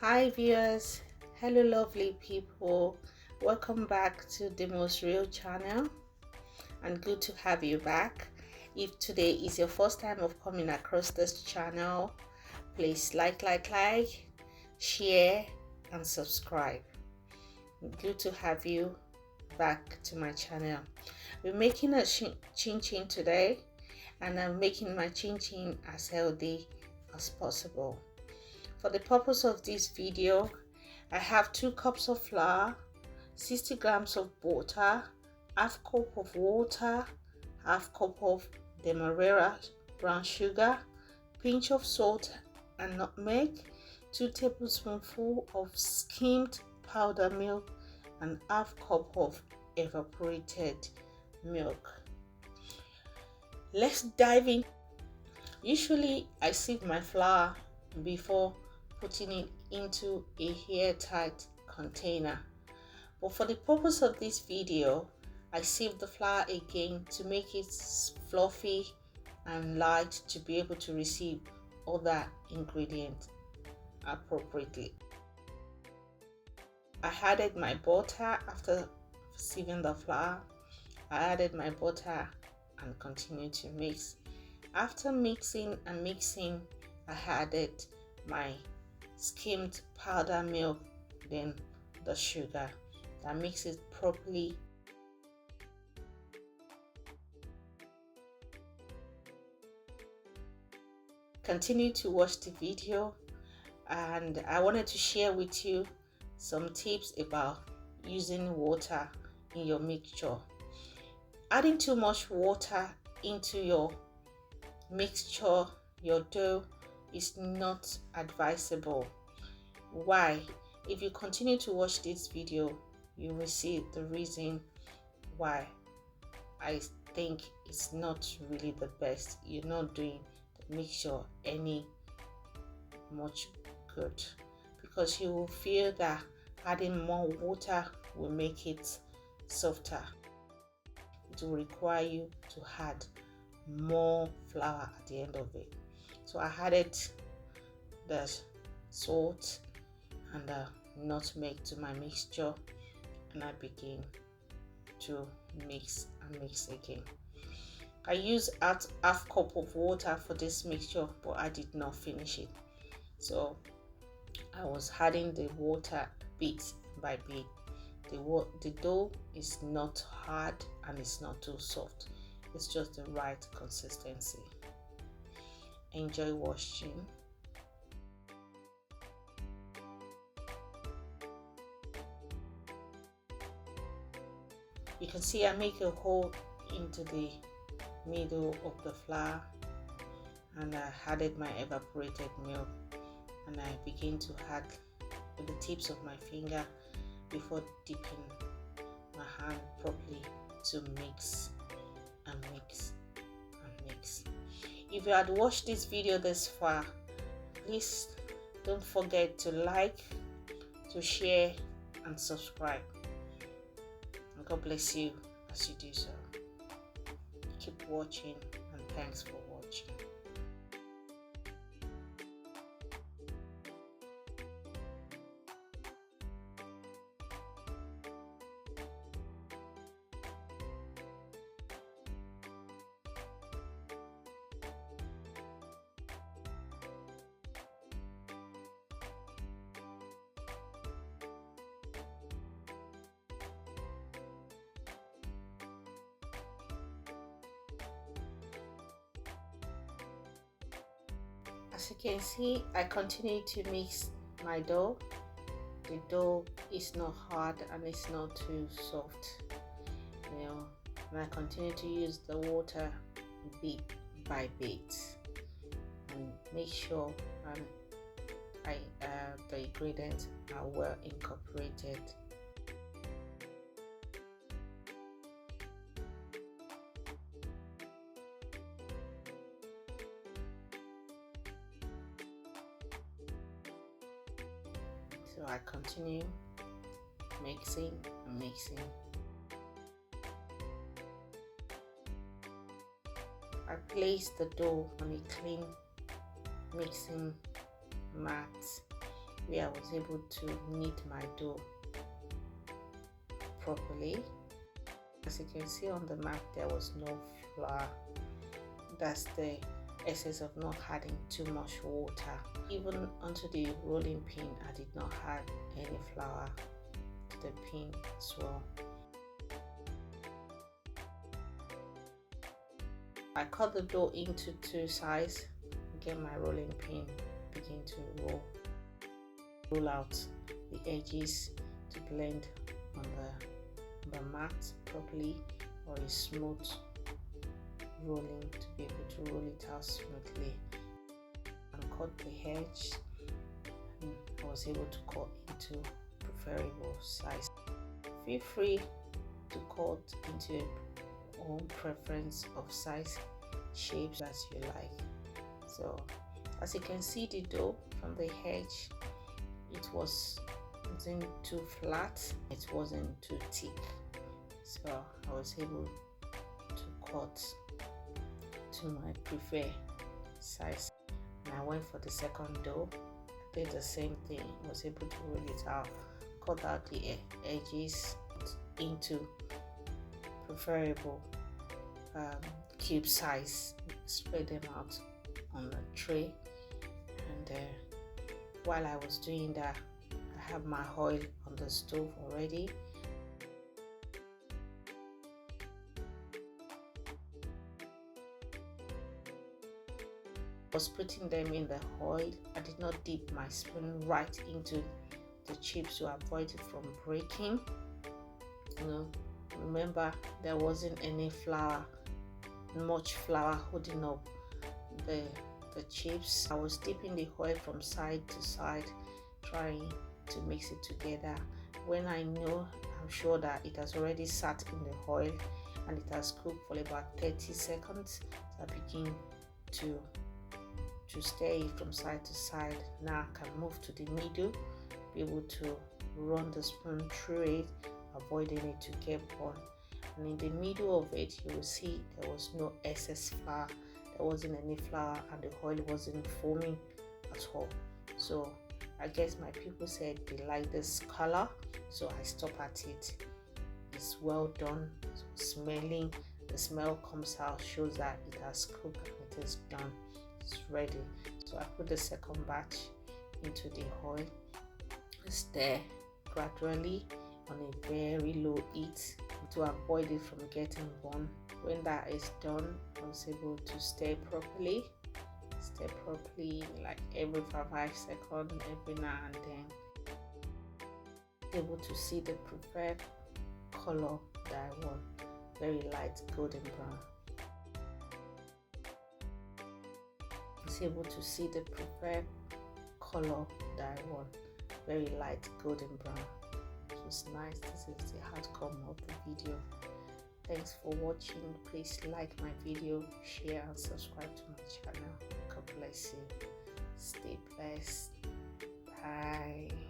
Hi viewers, hello lovely people, welcome back to the Most Real channel and good to have you back. If today is your first time of coming across this channel, please like, share and subscribe. Good to have you back to my channel. We're making a chin chin today, and I'm making my chin chin as healthy as possible. For the purpose of this video, I have 2 cups of flour, 60 grams of butter, half cup of water, half cup of demerara brown sugar, pinch of salt and nutmeg, 2 tablespoonful of skimmed powder milk, and half cup of evaporated milk. Let's dive in. Usually I sieve my flour before putting it into a airtight container, but for the purpose of this video I sieve the flour again to make it fluffy and light to be able to receive other ingredients appropriately. I added my butter after sieving the flour. I added my butter and continued to mix. After mixing, I added my skimmed powder milk, then the sugar. That mix it properly. Continue to watch the video, and I wanted to share with you some tips about using water in your mixture. Adding too much water into your mixture, your dough, is not advisable. Why? If you continue to watch this video, you will see the reason why I think it's not really the best. You're not doing the mixture any much good, because you will feel that adding more water will make it softer. It will require you to add more flour at the end of it. So I added the salt and the nutmeg to my mixture, and I began to mix and mix again. I used half cup of water for this mixture, but I did not finish it, so I was adding the water bit by bit. The dough is not hard and it's not too soft. It's just the right consistency. Enjoy watching. You can see I make a hole into the middle of the flour, and I added my evaporated milk, and I begin to add with the tips of my finger before dipping my hand properly to mix and mix and mix. If you had watched this video this far, please don't forget to like, to share and subscribe. And God bless you as you do so. Keep watching, and thanks for watching. As you can see, I continue to mix my dough. The dough is not hard and it's not too soft, and I continue to use the water bit by bit and make sure the ingredients are well incorporated. So I continue mixing and mixing. I place the dough on a clean mixing mat. where I was able to knead my dough properly. As you can see on the map, there was no flour. That's the essence of not adding too much water. Even onto the rolling pin, I did not add any flour to the pin as well. I cut the dough into two sides. Again, my rolling pin begin to roll out the edges to blend on the mat properly, or a smooth rolling to be able to roll it out smoothly. And cut the edge, and I was able to cut into preferable size. Feel free to cut into your own preference of size, shapes that you like. So as you can see, the dough from the edge, it wasn't too flat, it wasn't too thick, so I was able to cut to my preferred size. And I went for the second dough. I did the same thing. I was able to roll it out, cut out the edges into preferable cube size, spread them out on the tray. And while I was doing that, I have my oil on the stove already. I was putting them in the oil. I did not dip my spoon right into the chips to avoid it from breaking. Remember, there wasn't any flour, much flour holding up the chips. I was dipping the oil from side to side, trying to mix it together. When I'm sure that it has already sat in the oil and it has cooked for about 30 seconds, so I begin to stir it from side to side. Now I can move to the middle, be able to run the spoon through it, avoiding it to get burned. And in the middle of it, you will see there was no excess flour. There wasn't any flour, and the oil wasn't foaming at all. So I guess my people said they like this color, so I stop at it. It's well done. So the smell comes out, shows that it has cooked and it is done. It's ready. So I put the second batch into the oil, stir gradually on a very low heat to avoid it from getting burned. When that is done, I was able to stir properly, like every 5 seconds, every now and then. Able to see the preferred color that I want, very light golden brown. It's able to see the preferred color that I want, very light golden brown. It was nice. This is the outcome of the video. Thanks for watching. Please like my video, share and subscribe to my channel. God bless you. Stay blessed. Bye.